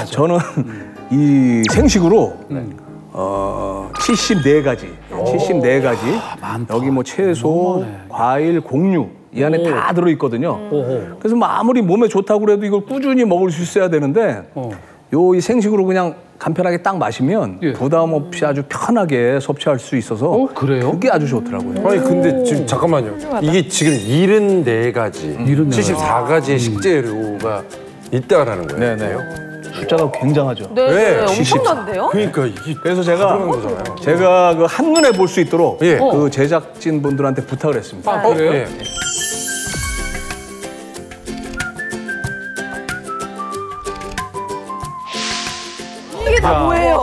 저는 이 생식으로 74가지, 74가지. 여기 뭐 채소, 과일, 곡류 이 안에 다 들어있거든요. 그래서 뭐 아무리 몸에 좋다고 그래도 이걸 꾸준히 먹을 수 있어야 되는데 이 생식으로 그냥 간편하게 딱 마시면 부담 없이 아주 편하게 섭취할 수 있어서 그래요? 그게 아주 좋더라고요. 아니 근데 지금 잠깐만요. 이게 지금 74가지, 74가지의 식재료가 있다라는 거예요. 네네. 숫자가 굉장하죠. 네, 엄청난데요? 그러니까 이게 그래서 제가 그 한눈에 볼 수 있도록 그 제작진 분들한테 부탁을 했습니다. 아, 그래요? 이게 다 뭐예요?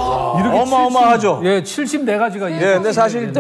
어마어마하죠. 예, 74가지가. 예, 근데 사실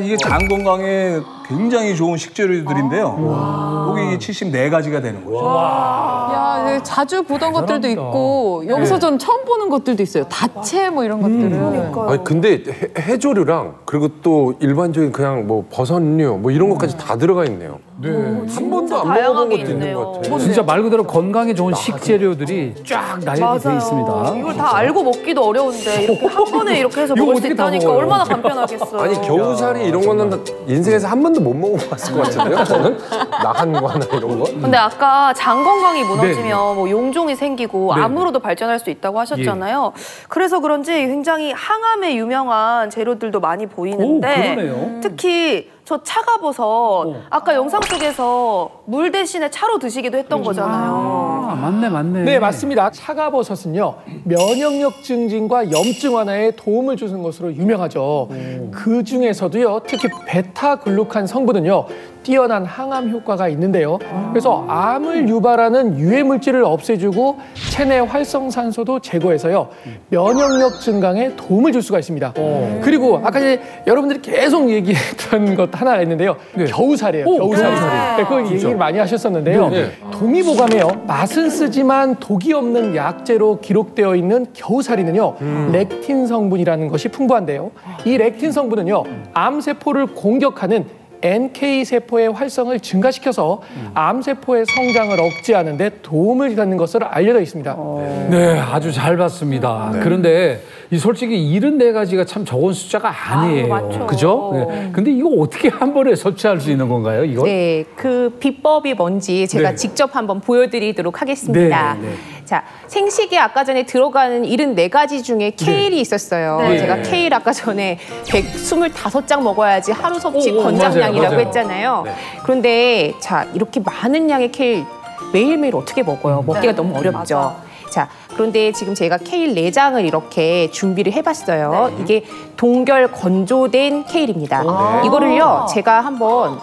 이게 장 건강에 굉장히 좋은 식재료들인데요. 여기 74가지가 되는 거죠. 야, 자주 보던 것들도 있고 여기서 좀 처음 보는 것들도 있어요. 다채 뭐 이런 것들은. 아니 근데 해조류랑 그리고 또 일반적인 그냥 뭐 버섯류 뭐 이런 것까지 다 들어가 있네요. 한 번도 안 먹어본 것도 있는 것 같아요. 진짜 말 그대로 건강에 좋은 식재료들이 쫙 나열이 돼 있습니다. 이걸 다 알고 먹기도 어려운데 이렇게 한 번에 이렇게 해서 먹을 수 있다니까 얼마나 간편하겠어요. 아니 겨우살이 이런 거는 인생에서 한 번도 못 먹어봤을 것 같은데요. 저는 나한과나 이런 거. 근데 아까 장 건강이 무너지면 뭐 용종이 생기고 암으로도 발전할 수 있다고 하셨잖아요. 그래서 그런지 굉장히 항암에 유명한 재료들도 많이 보이는데 그러네요. 특히 저 차가버섯 아까 영상 속에서 물 대신에 차로 드시기도 했던 거잖아요. 아, 맞네. 네, 맞습니다. 차가버섯은요, 면역력 증진과 염증 완화에 도움을 주는 것으로 유명하죠. 그 중에서도요, 특히 베타글루칸 성분은요, 뛰어난 항암 효과가 있는데요. 그래서 암을 유발하는 유해 물질을 없애주고 체내 활성산소도 제거해서요, 면역력 증강에 도움을 줄 수가 있습니다. 그리고 아까 이제 여러분들이 계속 얘기했던 것 하나가 있는데요. 겨우살이에요. 겨우살. 네, 그걸 얘기를 많이 하셨었는데요. 동의보감에요, 맛은 쓰지만 독이 없는 약재로 기록되어 있는 겨우살이는요, 렉틴 성분이라는 것이 풍부한데요. 이 렉틴 성분은요, 암세포를 공격하는 NK 세포의 활성을 증가시켜서 암세포의 성장을 억제하는 데 도움을 갖는 것으로 알려져 있습니다. 네, 아주 잘 봤습니다. 그런데 이 솔직히 74가지가 참 적은 숫자가 아니에요. 맞죠. 그죠? 네. 근데 이거 어떻게 한 번에 섭취할 수 있는 건가요, 이거? 네, 그 비법이 뭔지 제가 직접 한번 보여드리도록 하겠습니다. 자, 생식에 아까 전에 들어가는 74가지 중에 케일이 있었어요. 제가 케일 아까 전에 125장 먹어야지 하루 섭취 권장량이라고 맞아요. 했잖아요. 그런데 자, 이렇게 많은 양의 케일 매일매일 어떻게 먹어요? 먹기가 너무 어렵죠. 자, 그런데 지금 제가 케일 4장을 이렇게 준비를 해봤어요. 이게 동결 건조된 케일입니다. 이거를요, 제가 한번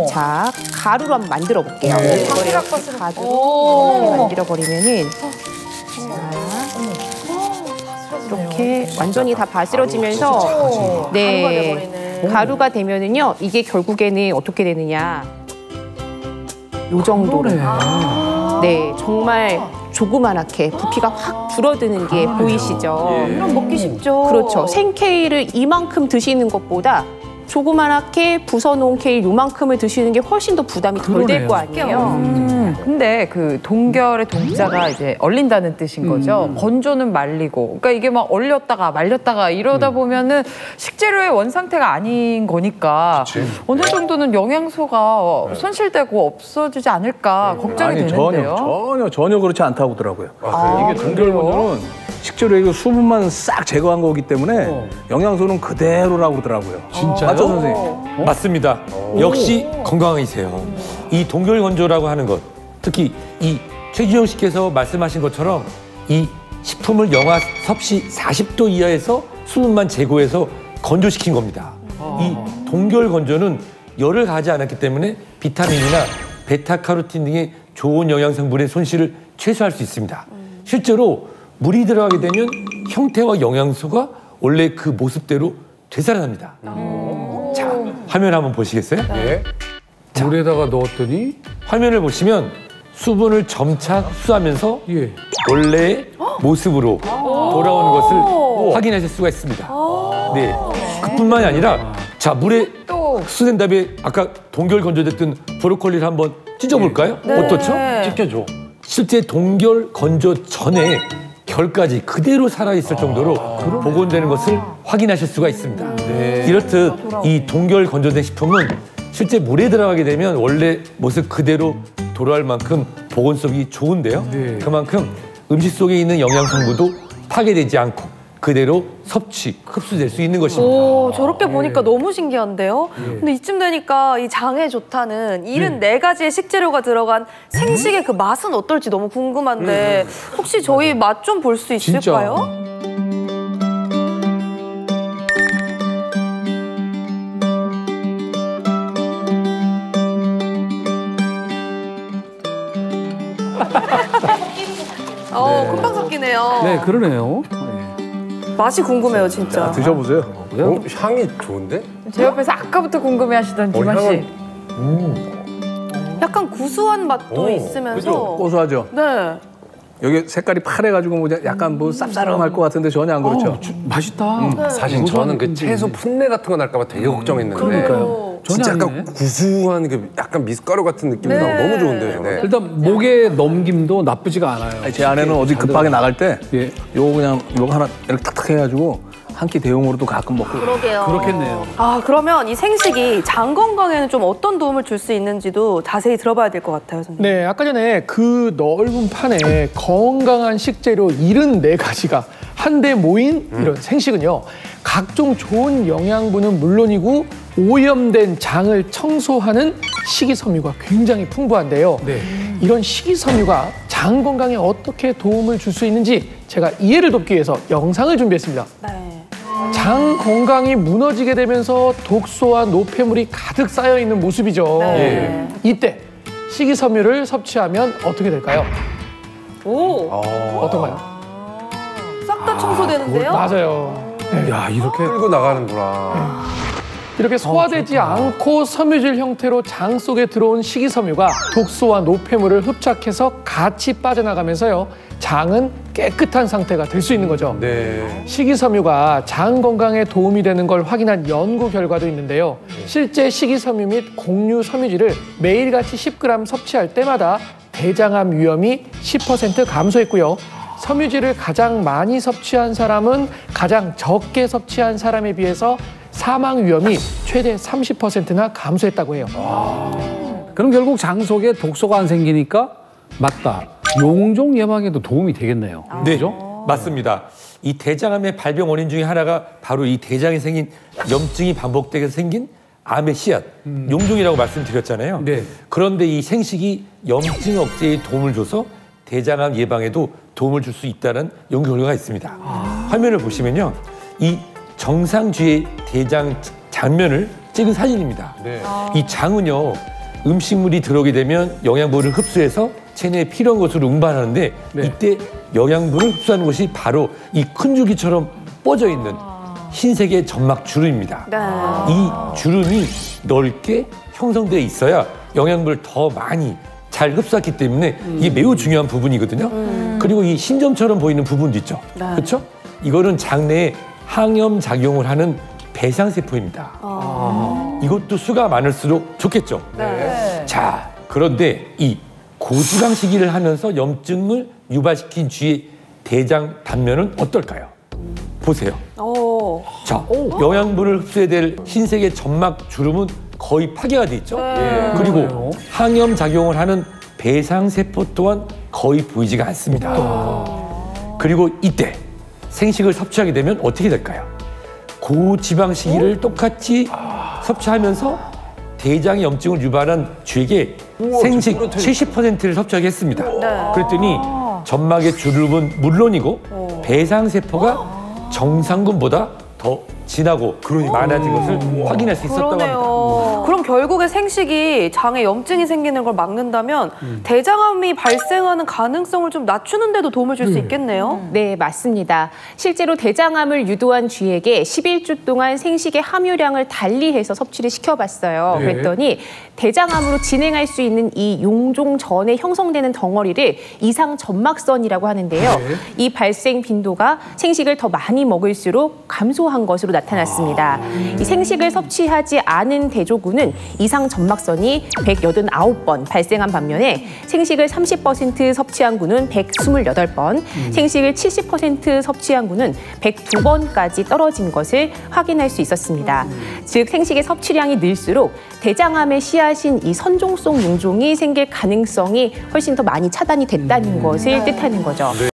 자, 가루로 한번 만들어 볼게요. 이거를 가루로 이렇게 만들어 버리면은 이렇게 완전히 다 바스러지면서 가루가 되면은요, 이게 결국에는 어떻게 되느냐, 요 정도로 네, 정말 조그만하게 부피가 확 줄어드는 게 보이시죠? 그럼 먹기 쉽죠. 그렇죠. 생케일을 이만큼 드시는 것보다 조그만하게 부숴놓은 케일 요만큼을 드시는 게 훨씬 더 부담이 덜 될 거 아니에요. 근데 그 동결의 동자가 이제 얼린다는 뜻인 거죠. 건조는 말리고. 그러니까 이게 막 얼렸다가 말렸다가 이러다 보면은 식재료의 원상태가 아닌 거니까 어느 정도는 영양소가 손실되고 없어지지 않을까 걱정이 되는데요. 전혀 그렇지 않다고 하더라고요. 이게 동결 건조는 식재료의 수분만 싹 제거한 거기 때문에 영양소는 그대로라고 그러더라고요. 진짜요? 맞죠, 선생님? 맞습니다. 역시 건강이세요. 이 동결 건조라고 하는 것, 특히 이 최준영 씨께서 말씀하신 것처럼 이 식품을 영하 섭씨 40도 이하에서 수분만 제거해서 건조시킨 겁니다. 이 동결 건조는 열을 가하지 않았기 때문에 비타민이나 베타카로틴 등의 좋은 영양 성분의 손실을 최소화할 수 있습니다. 실제로 물이 들어가게 되면 형태와 영양소가 원래 그 모습대로 되살아납니다. 자, 화면 한번 보시겠어요? 네. 물에다가 넣었더니 화면을 보시면 수분을 점차 흡수하면서 원래의 모습으로 돌아오는 것을 확인하실 수가 있습니다. 네, 그뿐만이 아니라 자, 물에 흡수된 다음에 아까 동결 건조됐던 브로콜리를 한번 찢어볼까요? 어떻죠? 찢겨줘. 실제 동결 건조 전에 결까지 그대로 살아있을 정도로 복원되는 것을 확인하실 수가 있습니다. 이렇듯 이 동결 건조된 식품은 실제 물에 들어가게 되면 원래 모습 그대로 돌아올 만큼 복원성이 좋은데요. 그만큼 음식 속에 있는 영양 성분도 파괴되지 않고 그대로 흡수될 수 있는 것입니다. 오, 저렇게 보니까 너무 신기한데요? 근데 이쯤 되니까 이 장에 좋다는 74가지의 식재료가 들어간 생식의 그 맛은 어떨지 너무 궁금한데 혹시 저희 맛 좀 볼 수 있을까요? 금방 섞이네요. 네, 그러네요. 맛이 궁금해요, 진짜. 드셔보세요. 향이 좋은데? 제 옆에서 아까부터 궁금해하시던 김한 씨. 약간 구수한 맛도 있으면서. 고소하죠? 네. 여기 색깔이 파래가지고 뭐 약간 뭐 쌉싸름할 것 같은데 전혀 안 그렇죠? 맛있다. 사실 저는 그 채소 풋내 같은 거 날까 봐 되게 걱정했는데 진짜 약간 구수한 그 약간 미숫가루 같은 느낌이 나고 너무 좋은데요. 네. 일단 목에 넘김도 나쁘지가 않아요. 아니, 제 아내는 어디 급하게 나갈 때 예. 요거 그냥 요거 하나 이렇게 탁탁 해가지고 한 끼 대용으로도 가끔 먹고. 그러게요. 그렇겠네요. 아, 그러면 이 생식이 장 건강에는 좀 어떤 도움을 줄 수 있는지도 자세히 들어봐야 될 것 같아요, 선생님. 네, 아까 전에 그 넓은 판에 건강한 식재료 74가지가 한데 모인 이런 생식은요, 각종 좋은 영양분은 물론이고 오염된 장을 청소하는 식이섬유가 굉장히 풍부한데요. 이런 식이섬유가 장 건강에 어떻게 도움을 줄 수 있는지 제가 이해를 돕기 위해서 영상을 준비했습니다. 네. 장 건강이 무너지게 되면서 독소와 노폐물이 가득 쌓여 있는 모습이죠. 네. 이때 식이섬유를 섭취하면 어떻게 될까요? 오, 어떤가요? 싹 다 청소되는데요? 맞아요. 야, 이렇게 끌고 나가는구나. 이렇게 소화되지 않고 섬유질 형태로 장 속에 들어온 식이섬유가 독소와 노폐물을 흡착해서 같이 빠져나가면서요, 장은 깨끗한 상태가 될 수 있는 거죠. 네. 식이섬유가 장 건강에 도움이 되는 걸 확인한 연구 결과도 있는데요. 실제 식이섬유 및 곡류 섬유질을 매일같이 10g 섭취할 때마다 대장암 위험이 10% 감소했고요. 섬유질을 가장 많이 섭취한 사람은 가장 적게 섭취한 사람에 비해서 사망 위험이 최대 30%나 감소했다고 해요. 그럼 결국 장 속에 독소가 안 생기니까 맞다. 용종 예방에도 도움이 되겠네요. 네, 그죠? 맞습니다. 이 대장암의 발병 원인 중에 하나가 바로 이 대장에 생긴 염증이 반복되게 생긴 암의 씨앗, 용종이라고 말씀드렸잖아요. 네. 그런데 이 생식이 염증 억제에 도움을 줘서 대장암 예방에도 도움을 줄 수 있다는 연구 결과가 있습니다. 화면을 보시면요, 이 정상쥐의 대장 장면을 찍은 사진입니다. 이 장은요, 음식물이 들어오게 되면 영양분을 흡수해서 체내에 필요한 것으로 운반하는데 이때 영양분을 흡수하는 것이 바로 이 큰 줄기처럼 뻗어 있는 흰색의 점막 주름입니다. 이 주름이 넓게 형성되어 있어야 영양분을 더 많이 잘 흡수했기 때문에 이게 매우 중요한 부분이거든요. 그리고 이 흰점처럼 보이는 부분도 있죠. 그렇죠? 이거는 장내에 항염 작용을 하는 배상세포입니다. 이것도 수가 많을수록 좋겠죠. 자, 그런데 이 고지방 식이를 하면서 염증을 유발시킨 쥐의 대장 단면은 어떨까요? 보세요. 자, 영양분을 흡수해야 될 흰색의 점막 주름은 거의 파괴가 돼 있죠. 그리고 항염 작용을 하는 배상세포 또한 거의 보이지가 않습니다. 그리고 이때 생식을 섭취하게 되면 어떻게 될까요? 고지방식이를 똑같이 섭취하면서 대장의 염증을 유발한 쥐에게 생식 70%를 섭취하게 했습니다. 그랬더니 점막의 주름은 물론이고 배상세포가 정상군보다 더 진하고 많아진 것을 확인할 수 있었다고 합니다. 그럼 결국에 생식이 장에 염증이 생기는 걸 막는다면 대장암이 발생하는 가능성을 좀 낮추는 데도 도움을 줄 수 있겠네요. 네, 맞습니다. 실제로 대장암을 유도한 쥐에게 11주 동안 생식의 함유량을 달리해서 섭취를 시켜봤어요. 그랬더니 대장암으로 진행할 수 있는 이 용종 전에 형성되는 덩어리를 이상 점막선이라고 하는데요. 이 발생 빈도가 생식을 더 많이 먹을수록 감소한 것으로 나타났습니다. 이 생식을 섭취하지 않은 대조군은 군은 이상 점막선이 189번 발생한 반면에 생식을 30% 섭취한 군은 128번, 생식을 70% 섭취한 군은 102번까지 떨어진 것을 확인할 수 있었습니다. 즉 생식의 섭취량이 늘수록 대장암의 씨앗인 이 선종성 용종이 생길 가능성이 훨씬 더 많이 차단이 됐다는 것을 뜻하는 거죠.